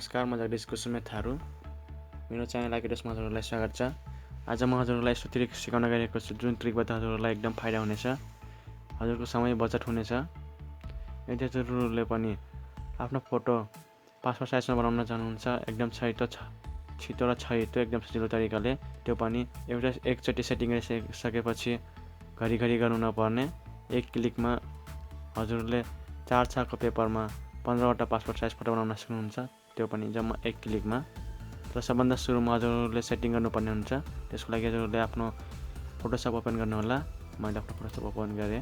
नमस्कार, म जगदीशको सुमेत थारू। मेरो च्यानल आइकिडसमा हजुरहरूलाई स्वागत छ। आज म हजुरहरूलाई यस्तो ट्रिक सिकाउन गइरहेको छु जुन ट्रिकबाट हजुरहरूलाई एकदम फाइदा हुनेछ, हजुरको समय बचत हुनेछ। यदि हजुरहरूले पनि आफ्नो फोटो पासपोर्ट साइजमा बनाउन चाहनुहुन्छ एकदम छिटो र छैटो एकदम सजिलो तरिकाले, त्यो पनि एकचोटि सेटिङ गरिसकेपछि घरिघरि गर्नु नपर्ने, एक क्लिकमा हजुरले 4 पेपरमा 15वटा पासपोर्ट साइज फोटो बनाउन सक्नुहुन्छ, त्यो पनि जम्मा एक क्लिकमा। तर सबभन्दा सुरुमा हजुरले सेटिङ गर्नुपर्ने हुन्छ। त्यसको लागि हजुरले आफ्नो फोटोसप ओपन गर्नु होला। मैले आफ्नो फोटोसप ओपन गरेँ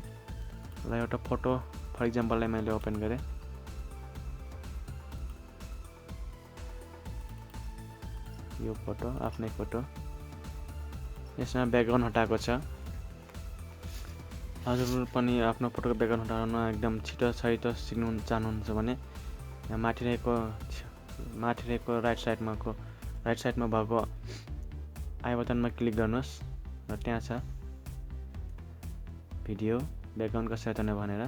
र एउटा फोटो फर इक्जाम्पललाई मैले ओपन गरेँ। यो फोटो आफ्नै फोटो, यसमा ब्याकग्राउन्ड हटाएको छ। हजुर पनि आफ्नो फोटोको ब्याकग्राउन्ड हटाउन एकदम छिटो छैटो सिक्नु चाहनुहुन्छ भने यहाँ माथि रहेको राइट साइडमा भएको आई बटनमा क्लिक गर्नुहोस् र त्यहाँ छ भिडियो ब्याकग्राउन्ड कसरी हटाउने भनेर।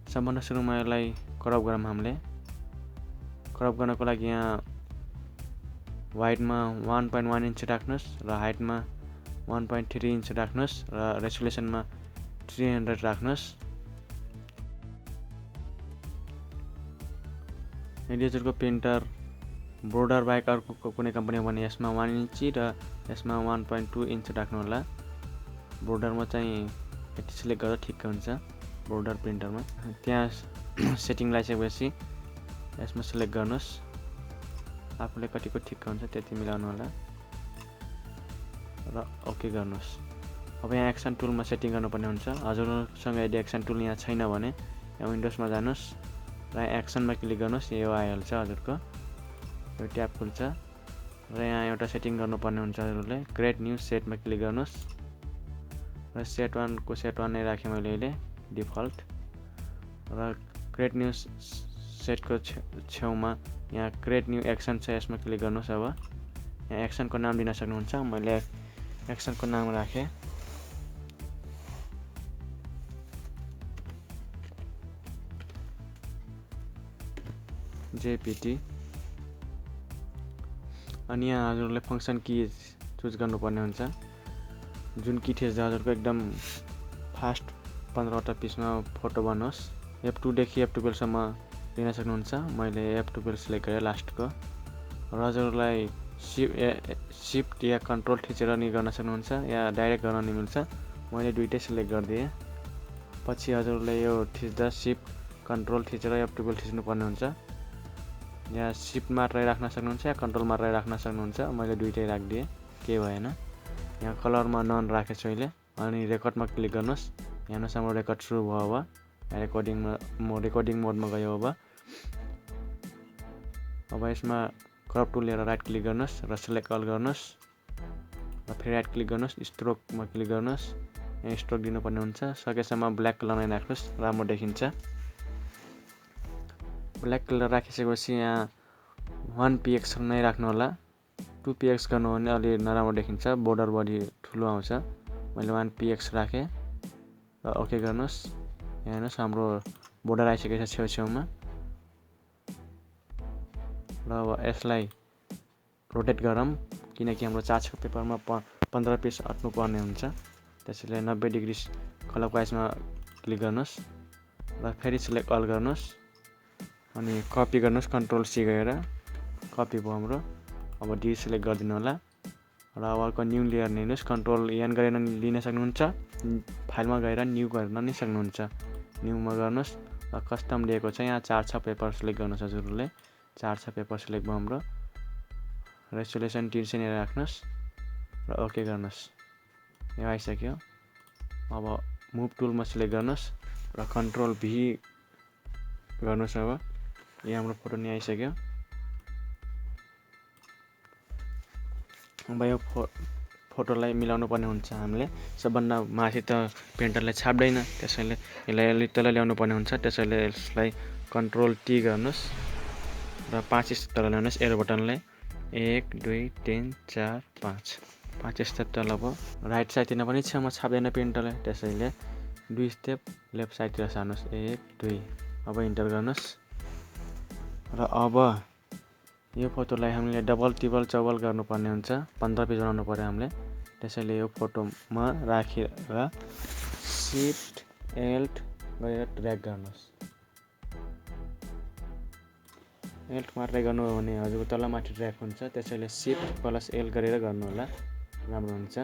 सबभन्दा सुरुमा यसलाई क्रप गरौँ। हामीले क्रप गर्नको लागि यहाँ वाइडमा 1.1 इन्च राख्नुहोस् र हाइटमा 1.3 इन्च राख्नुहोस् र रेजोल्युसनमा 300 राख्नुहोस्। यदि हजुरको प्रिन्टर बोर्डर बाहेक अर्को कुनै कम्पनी हो भने यसमा 1 इन्च र यसमा 1.2 इन्च राख्नु होला। बोर्डरमा चाहिँ यति सिलेक्ट गर्दा ठिक्क हुन्छ। बोर्डर प्रिन्टरमा त्यहाँ सेटिङ लगाइसकेपछि यसमा सिलेक्ट गर्नुहोस्, आफूले कतिको ठिक्क हुन्छ त्यति मिलाउनु होला र ओके गर्नुहोस्। अब यहाँ एक्सन टुलमा सेटिङ गर्नुपर्ने हुन्छ। हजुरसँग यदि एक्सन टुल यहाँ छैन भने यहाँ विन्डोजमा जानुहोस् र एक्सनमा क्लिक गर्नुहोस्, यो आइहाल्छ हजुरको, यो ट्याब खुल्छ र यहाँ एउटा सेटिङ गर्नुपर्ने हुन्छ। हजुरले क्रिएट न्यू सेटमा क्लिक गर्नुहोस् र सेट 1 नै राखेँ मैले अहिले डिफल्ट, र क्रिएट न्यू सेटको छेउमा यहाँ क्रिएट न्यू एक्सन छ, यसमा क्लिक गर्नुहोस्। अब यहाँ एक्सनको नाम दिन सक्नुहुन्छ। मैले एक्सनको नाम राखेँ जेपीटी। अनि यहाँ हजुरले फङ्सन की चुज गर्नुपर्ने हुन्छ। जुन की थिच्दा हजुरको एकदम फास्ट 15वटा पिसमा फोटो बनाओस्। F2 देखि F12 सम्म लिन सक्नुहुन्छ। मैले F12 सिलेक्ट गरेँ लास्टको। र हजुरलाई शिफ्ट या कन्ट्रोल थिचेर नि गर्न सक्नुहुन्छ या डाइरेक्ट गर्न नि मिल्छ। मैले दुइटै सिलेक्ट गरिदिएँ। पछि हजुरले यो थिच्दा शिफ्ट कन्ट्रोल थिचेर F12 थिच्नु पर्ने हुन्छ। यहाँ शिफ्ट मात्रै राख्न सक्नुहुन्छ या कन्ट्रोल मात्रै राख्न सक्नुहुन्छ। मैले दुइटै राखिदिएँ, केही भएन। यहाँ कलरमा नन राखेको छु अहिले। अनि रेकर्डमा क्लिक गर्नुहोस्। हेर्नुहोस् हाम्रो रेकर्ड सुरु भयो। अब रेकर्डिङ मोडमा गयो। अब यसमा क्रप टुल लिएर राइट क्लिक गर्नुहोस् र सिलेक्ट अल गर्नुहोस् र फेरि राइट क्लिक गर्नुहोस्, स्ट्रोकमा क्लिक गर्नुहोस्। यहाँ स्ट्रोक दिनुपर्ने हुन्छ। सकेसम्म ब्ल्याक कलर नै राख्नुहोस्, राम्रो देखिन्छ। ब्ल्याक कलर राखिसकेपछि यहाँ 1 px नै राख्नु होला। 2 px गर्नु हो भने अलि नराम्रो देखिन्छ, बोर्डर बढी ठुलो आउँछ। मैले 1 px राखेँ र ओके गर्नुहोस्। यहाँ हेर्नुहोस् हाम्रो बोर्डर आइसकेको छ छेउछेउमा। र अब यसलाई रोटेट गरौँ, किनकि हाम्रो 4 पेपरमा 15 पिस अट्नु पर्ने हुन्छ। त्यसैले 90 डिग्री क्लकवाइजमा क्लिक गर्नुहोस् र फेरि सिलेक्ट अल गर्नुहोस् अनि कपी गर्नुहोस्, कन्ट्रोल सी गरेर कपी भयो हाम्रो। अब डी सिलेक्ट गरिदिनु होला र अब अर्को न्यू लेयर लिनुहोस्। कन्ट्रोल एन गरेर लिन सक्नुहुन्छ, फाइलमा गएर न्यू गर्न नि सक्नुहुन्छ। न्यूमा गर्नुहोस् र कस्टम दिएको छ यहाँ 4 पेपर सिलेक्ट गर्नुहोस्। हजुरले 4 पेपर सिलेक्ट भयो हाम्रो। रेजोल्युसन 300 नै राख्नुहोस् र ओके गर्नुहोस्। यो आइसक्यो। अब मुभ टुलमा सिलेक्ट गर्नुहोस् र कन्ट्रोल भी गर्नुहोस्। अब यहाँ हाम्रो फोटो नि आइसक्यो। अब यो फोटोलाई मिलाउनु पर्ने हुन्छ। हामीले सबभन्दा माथि त प्रिन्टरले छाप्दैन, त्यसैले यसलाई अलि तल ल्याउनु पर्ने हुन्छ। त्यसैले यसलाई कन्ट्रोल टी गर्नुहोस् र 5 स्टेप तल ल्याउनुहोस् एरो बटनले। 1 2 3 4 5 स्टेप तल भयो। राइट साइडतिर पनि छेउमा छाप्दैन प्रिन्टरले, त्यसैले 2 स्टेप लेफ्ट साइडतिर सार्नुहोस्। 1 2। अब इन्टर गर्नुहोस् र अब यो फोटोलाई हामीले डबल टिबल चौबल गर्नुपर्ने हुन्छ, 15 पेज बनाउनु पर्यो हामीले। त्यसैले यो फोटोमा राखेर शिफ्ट एल्ट गरेर ड्र्याग गर्नुहोस्। एल्ट मात्रै गर्नु हो भने हजुरको तलमाथि ड्र्याग हुन्छ, त्यसैले शिफ्ट प्लस एल गरेर गर्नु होला, राम्रो हुन्छ।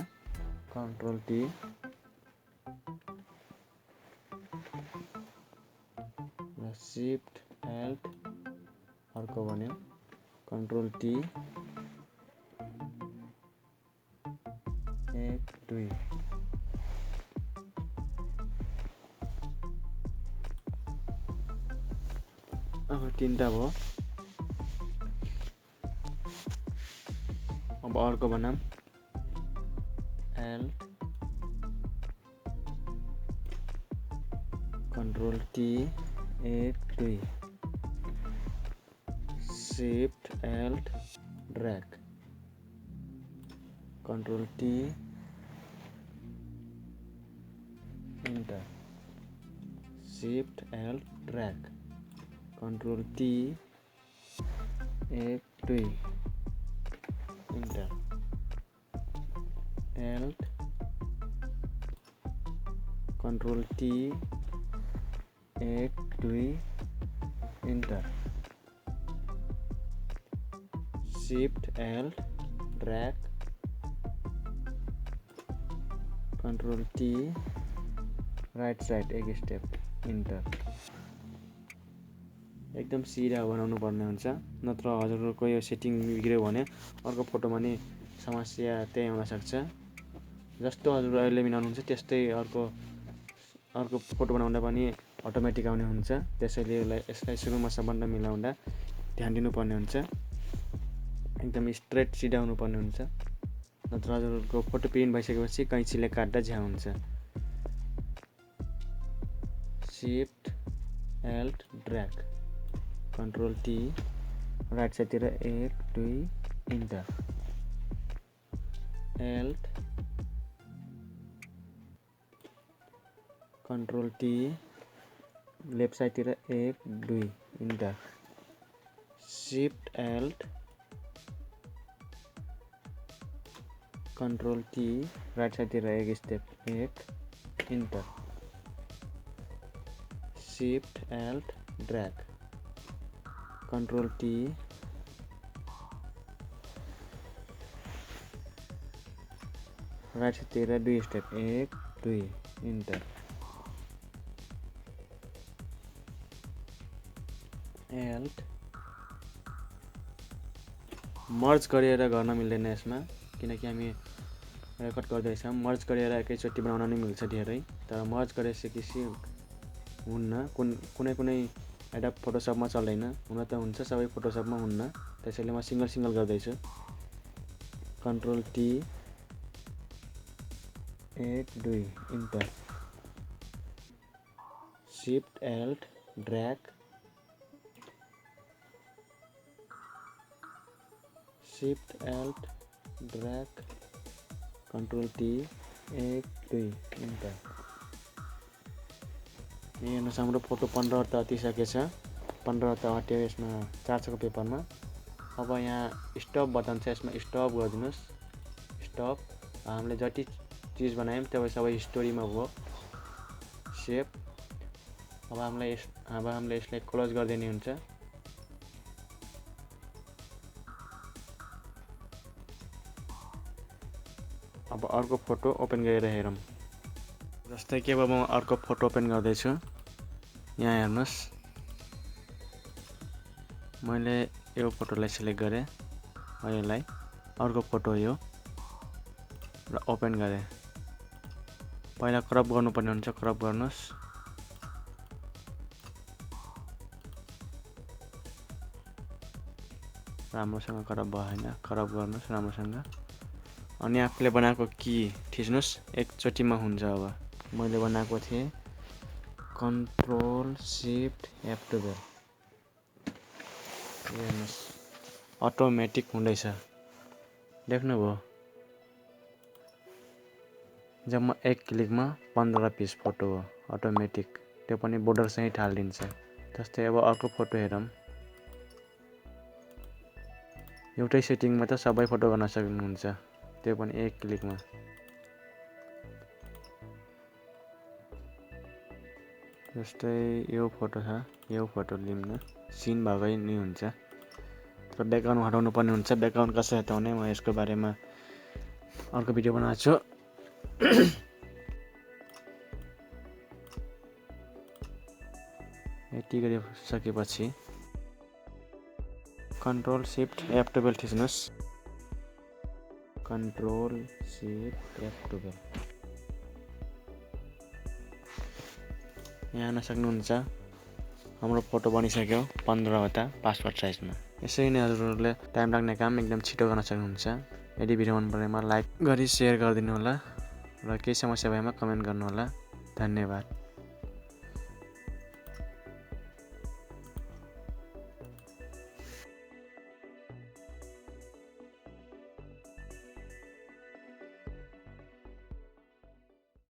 कन्ट्रोल टी र शिफ्ट एल्ट अर्को भन्यो कन्ट्रोल टी 1 2 अब 3टा भयो। अब अर्को बनाम alt control T 1 2 shift alt drag control T enter shift alt drag control T 1 2 enter alt control T 1 2 enter shift alt drag control T right side एक step enter. एकदम सिधा बनाउनु पर्ने हुन्छ, नत्र हजुरको यो सेटिङ बिग्रियो भने अर्को फोटोमा नि समस्या त्यही हुन सक्छ। जस्तो हजुर अहिले मिलाउनुहुन्छ त्यस्तै अर्को फोटो बनाउँदा पनि अटोमेटिक आउने हुन्छ। त्यसैले यसलाई सुरुमा सबभन्दा मिलाउँदा ध्यान दिनुपर्ने हुन्छ, एकदम स्ट्रेट सिधा हुनुपर्ने हुन्छ, नत्र हजुरको फोटो प्रिन्ट भइसकेपछि कैँचीले काट्दा झ्या हुन्छ। Shift alt drag control T right साइडतिर 1 2 enter alt control T left साइडतिर 1 2 enter shift alt control T right साइडतिर एक step 1 enter shift alt drag control T right साइडतिर 2 स्टेप 1 2 इन्टर एल्ट मर्ज गरेर गर्न मिल्दैन यसमा, किनकि हामी रेकर्ड गर्दैछौँ। मर्ज गरेर एकैचोटि बनाउन नै मिल्छ धेरै, तर मर्ज गरिसकेपछि हुन्न, कुनै एडोब फोटोसपमा चल्दैन। हुन त हुन्छ, सबै फोटोसपमा हुन्न, त्यसैले म सिङ्गल गर्दैछु। Control T 1 2 enter shift alt drag shift alt drag control T 1 2 enter. हेर्नुहोस् हाम्रो फोटो 15 त अटिसकेछ, 15 त अट्यो यसमा 400 को पेपरमा। अब यहाँ स्टप बटन छ, यसमा स्टप गरिदिनुहोस्। स्टप हामीले जति चिज बनायौँ त्यो सबै स्टोरीमा भयो सेभ। अब हामीले यसलाई क्लोज गरिदिने हुन्छ। अब अर्को फोटो ओपन गरेर हेरौँ। जस्तै कि अब म अर्को फोटो ओपन गर्दैछु। यहाँ हेर्नुहोस्, मैले यो फोटोलाई सिलेक्ट गरेँ, यसलाई अर्को फोटो यो र ओपन गरेँ। पहिला क्रप गर्नुपर्ने हुन्छ, क्रप गर्नुहोस्। राम्रोसँग क्रप भएन, क्रप गर्नुहोस् राम्रोसँग। अनि आफूले बनाएको की थिच्नुहोस्, एकचोटिमा हुन्छ। अब मैले बनाएको थिएँ कन्ट्रोल शिफ्ट F12। हेर्नुहोस् अटोमेटिक हुँदैछ, देख्नुभयो। जम्मा एक क्लिकमा 15 पिस फोटो हो अटोमेटिक, त्यो पनि बोर्डरसँगै हालिदिन्छ। जस्तै अब अर्को फोटो हेरौँ। एउटै सेटिङमा त सबै फोटो गर्न सक्नुहुन्छ, त्यो पनि एक क्लिकमा। जस्तै यो फोटो छ, यो फोटो लिउँ न, सिन भएकै नै हुन्छ। तर ब्याकग्राउन्ड हटाउनु पर्ने हुन्छ। ब्याकग्राउन्ड कसरी हटाउने म यसको बारेमा अर्को भिडियो बनाएको छु। यति गरिसकेपछि कन्ट्रोल सिफ्ट F12 थिच्नुहोस्। कन्ट्रोल सिफ्ट F12 यहाँ हेर्न सक्नुहुन्छ हाम्रो फोटो बनिसक्यो 15वटा पासपोर्ट साइजमा। यसरी नै हजुरहरूले टाइम लाग्ने काम एकदम छिटो गर्न सक्नुहुन्छ। यदि भिडियो मन परेमा लाइक गरी सेयर गरिदिनु होला र केही समस्या भएमा कमेन्ट गर्नु होला। धन्यवाद।